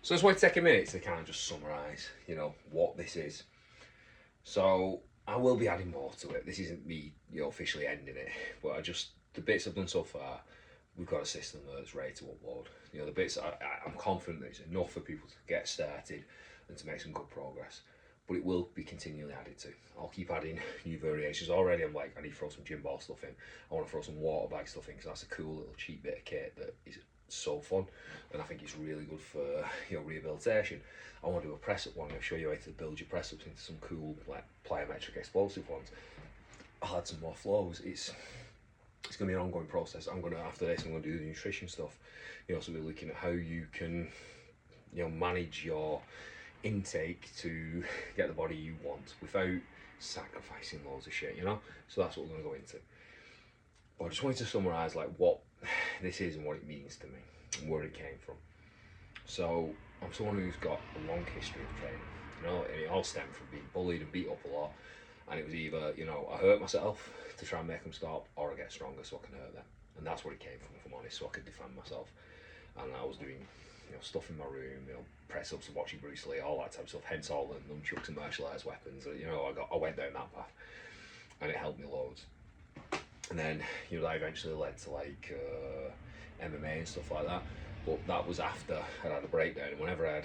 So I just want to take a minute to kind of just summarise, what this is. So I will be adding more to it. This isn't me, officially ending it, but the bits I've done so far, we've got a system that's ready to upload. The bits I'm confident that it's enough for people to get started and to make some good progress. But it will be continually added to. I'll keep adding new variations. Already I'm like, I need to throw some gym ball stuff in. I want to throw some water bag stuff in because that's a cool little cheap bit of kit that is so fun, and I think it's really good for rehabilitation. I want to do a press up one. I'll show you how to build your press ups into some cool like plyometric explosive ones. I'll add some more flows. It's going to be an ongoing process. After this I'm going to do the nutrition stuff. So we're looking at how you can manage your intake to get the body you want without sacrificing loads of shit. So that's what we're going to go into. But I just wanted to summarise like what this is and what it means to me and where it came from. So I'm someone who's got a long history of training, and it all stemmed from being bullied and beat up a lot. And it was either, I hurt myself to try and make them stop, or I get stronger so I can hurt them. And that's what it came from, if I'm honest, so I could defend myself. And I was doing, stuff in my room, press ups and watching Bruce Lee, all that type of stuff. Hence all the nunchucks and martial arts weapons. I went down that path, and it helped me loads. And then that eventually led to like MMA and stuff like that. But that was after I'd had a breakdown, and whenever I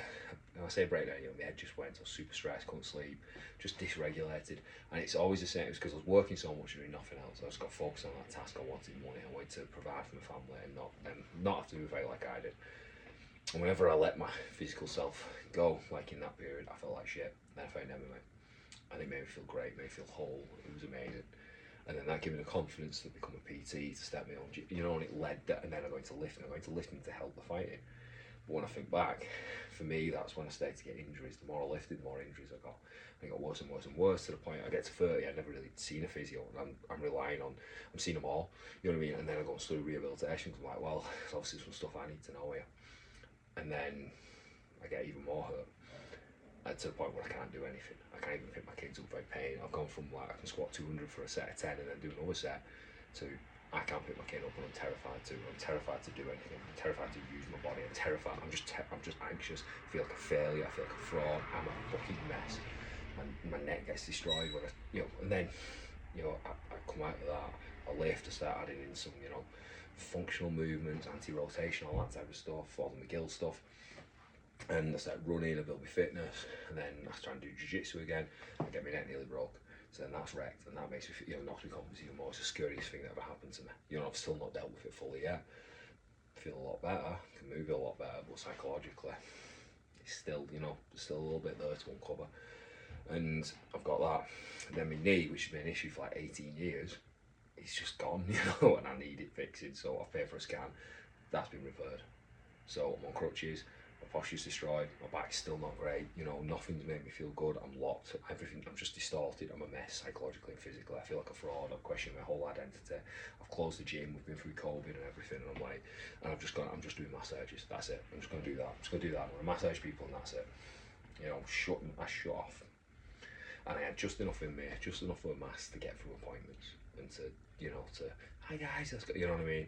say breakdown, my head just went. I was super stressed, couldn't sleep, just dysregulated. And it's always the same. It was because I was working so much and doing nothing else. I just got focused on that task. I wanted money. I wanted to provide for my family and not have to move out like I did. And whenever I let my physical self go, like in that period, I felt like shit. Then I found MMA, and it made me feel great, made me feel whole. It was amazing. And then that gave me the confidence to become a PT, to step me on, and it led that, and then I got into lifting. I got into lifting to help the fighting. But when I think back, for me, that's when I started to get injuries. The more I lifted, the more injuries I got. And it got worse and worse and worse to the point I get to 30, I'd never really seen a physio, and I'm relying on, I'm seeing them all, you know what I mean? And then I go and study rehabilitation, because I'm like, well, there's obviously some stuff I need to know here. And then I get even more hurt. To the point where I can't do anything. I can't even pick my kids up without pain. I've gone from like I can squat 200 for a set of 10 and then do another set to I can't pick my kid up and I'm terrified to do anything. I'm terrified to use my body. I'm terrified. I'm just anxious. I feel like a failure. I feel like a fraud. I'm a fucking mess. And my neck gets destroyed when and then I come out of that. I lift. I start adding in some functional movements, anti-rotation, all that type of stuff, all the McGill stuff. And I started running, I built my fitness, and then I started to do jiu-jitsu again. I get my neck nearly broke, so then that's wrecked, and that makes me knocks me confidence even more. It's the scariest thing that ever happened to me. I've still not dealt with it fully yet. I feel a lot better, can move a lot better, but psychologically, it's still, there's still a little bit there to uncover. And I've got that. And then my knee, which has been an issue for like 18 years, it's just gone, and I need it fixing. So I've paid for a scan. That's been repaired. So I'm on crutches. My posture's destroyed, my back's still not great, nothing's made me feel good, I'm locked, everything, I'm just distorted, I'm a mess psychologically and physically, I feel like a fraud, I've questioned my whole identity, I've closed the gym, we've been through COVID and everything, and I'm just doing massages, that's it, I'm just going to do that, I'm going to massage people and that's it, I shut off, and I had just enough in me, just enough of a mass to get through appointments, and to, hi guys, let's go, you know what I mean?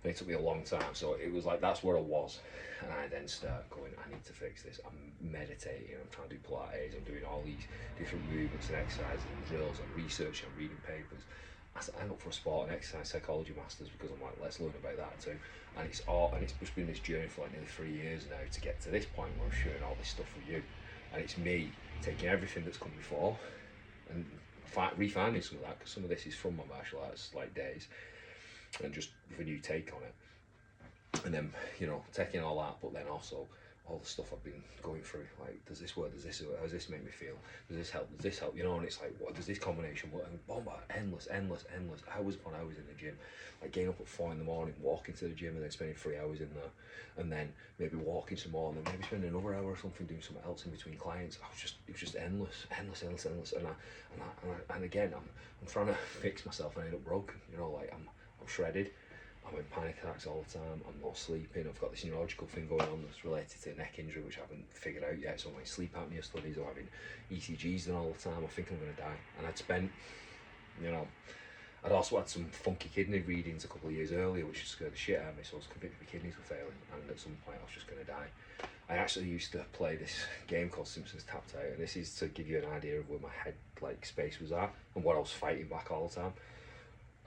And it took me a long time, so it was like that's where I was, and I then start going, I need to fix this. I'm meditating, I'm trying to do Pilates, I'm doing all these different movements and exercises and drills, I'm researching, I'm reading papers. I signed up for a sport and exercise psychology masters because I'm like, let's learn about that too. And it's just been this journey for like nearly 3 years now to get to this point where I'm sharing all this stuff with you, and it's me taking everything that's come before and refining some of that, because some of this is from my martial arts like days, and just with a new take on it. And then, taking all that, but then also all the stuff I've been going through, like, does this work, how does this make me feel, does this help, and it's like, what does this combination work, and bombard, endless, hours upon hours in the gym, like getting up at 4 in the morning, walking to the gym, and then spending 3 hours in there, and then maybe walking some more, and then maybe spending another hour or something doing something else in between clients. It was just endless, and again, I'm trying to fix myself, and I end up broken, I'm shredded. I'm in panic attacks all the time, I'm not sleeping, I've got this neurological thing going on that's related to a neck injury which I haven't figured out yet, so I'm like sleep apnea studies, I'm having ECGs done all the time, I think I'm going to die. And I'd also had some funky kidney readings a couple of years earlier which scared the shit out of me, so I was convinced my kidneys were failing, and at some point I was just going to die. I actually used to play this game called Simpsons Tapped Out, and this is to give you an idea of where my head like space was at and what I was fighting back all the time.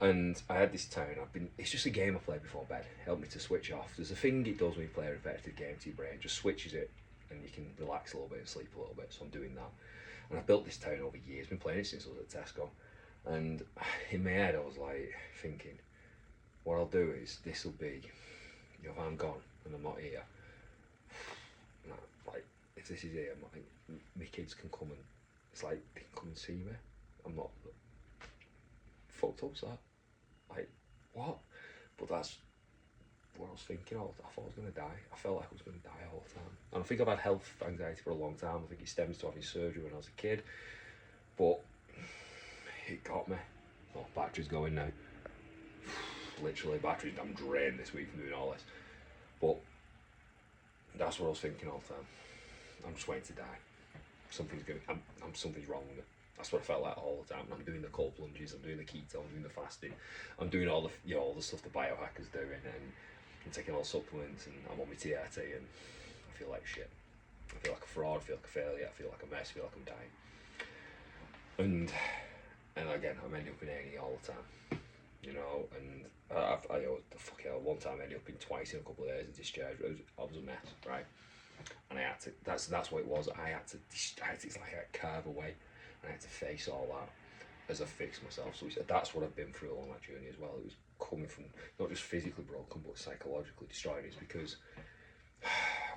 And I had this town. It's just a game I play before bed. Help me to switch off. There's a thing it does when you play a repetitive game to your brain. Just switches it, and you can relax a little bit and sleep a little bit. So I'm doing that. And I've built this town over years. Been playing it since I was at Tesco. And in my head, I was like thinking, what I'll do is this will be, you know, if I'm gone and I'm not here, like if this is here, my kids can come and it's like they can come and see me. I'm not fucked up's that. Like what? But that's what I was thinking. I thought I was gonna die. I felt like I was gonna die all the time. And I think I've had health anxiety for a long time. I think it stems to having surgery when I was a kid. But it got me. Oh, battery's going now. Literally, batteries. I'm drained this week from doing all this. But that's what I was thinking all the time. I'm just waiting to die. Something's wrong with me. That's what I felt like all the time. And I'm doing the cold plunges, I'm doing the keto, I'm doing the fasting, I'm doing all the all the stuff the biohackers doing, and I'm taking all supplements, and I'm on my TRT, and I feel like shit. I feel like a fraud. I feel like a failure. I feel like a mess. I feel like I'm dying. And again, I'm ending up in A&E all the time. You know, and fuck hell, one time I ended up in twice in a couple of days of discharge. I was a mess, right? And I had to. That's what it was. I had to. It's like I had to carve away. And I had to face all that as I fixed myself. So that's what I've been through along that journey as well. It was coming from not just physically broken, but psychologically destroyed. It's because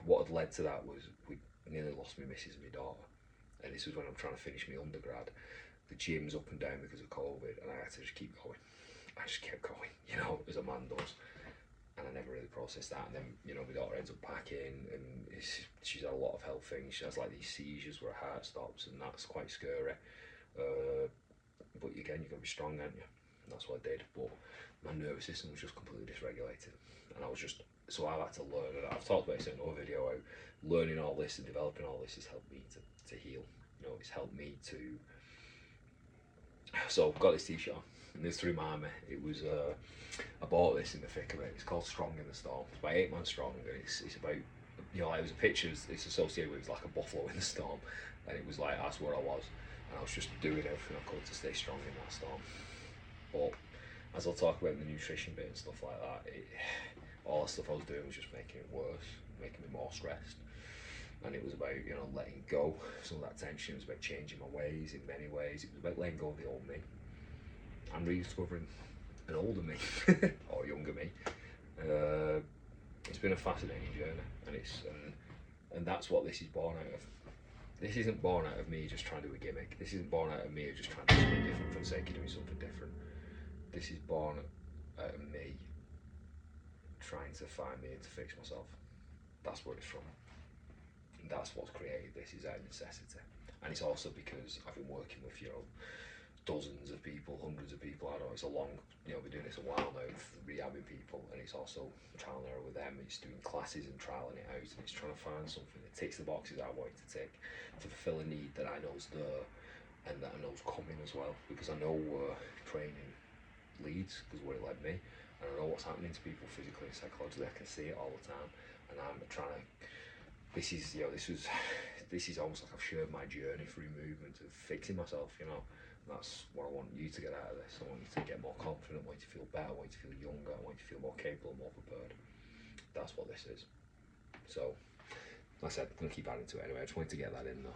what had led to that was we nearly lost my missus and my daughter. And this was when I'm trying to finish my undergrad. The gym's up and down because of COVID, and I had to just keep going. I just kept going, you know, as a man does. And I never really processed that. And then, you know, my daughter ends up packing, and she's had a lot of health things. She has like these seizures where her heart stops, and that's quite scary. But again, you've got to be strong, aren't you? And that's what I did. But my nervous system was just completely dysregulated, and I was just so I've had to learn. And I've talked about this in another video. How learning all this and developing all this has helped me to heal. You know, it's helped me to. So I've got this t-shirt on, and it's through Mama. It was I bought this in the thick of it. It's called Strong in the Storm. It's by 8 Man Strong, and it's about, you know, like, it was a picture. It's associated with like a buffalo in the storm, and it was like that's where I was, and I was just doing everything I could to stay strong in that storm. But as I'll talk about the nutrition bit and stuff like that, all the stuff I was doing was just making it worse, making me more stressed. And it was about, you know, letting go some of that tension. It was about changing my ways in many ways. It was about letting go of the old me and rediscovering an older me or younger me. It's been a fascinating journey, and that's what this is born out of. This isn't born out of me just trying to do a gimmick. This isn't born out of me just trying to do something different for the sake of doing something different. This is born out of me trying to find me and to fix myself. That's where it's from. That's what's created this, is out of necessity. And it's also because I've been working with, you know, dozens of people, hundreds of people. I don't know, it's a long, you know, I've been doing this a while now, rehabbing people, and it's also trial and error with them. It's doing classes and trialing it out, and it's trying to find something that ticks the boxes I want it to tick, to fulfill a need that I know's there, and that I know's coming as well, because I know training leads, because where it led me, and I know what's happening to people physically and psychologically. I can see it all the time, and I'm trying to. This is almost like I've shared my journey through movement of fixing myself, you know. That's what I want you to get out of this. I want you to get more confident, I want you to feel better, I want you to feel younger, I want you to feel more capable, more prepared. That's what this is. So, like I said, I'm going to keep adding to it anyway. I just wanted to get that in though.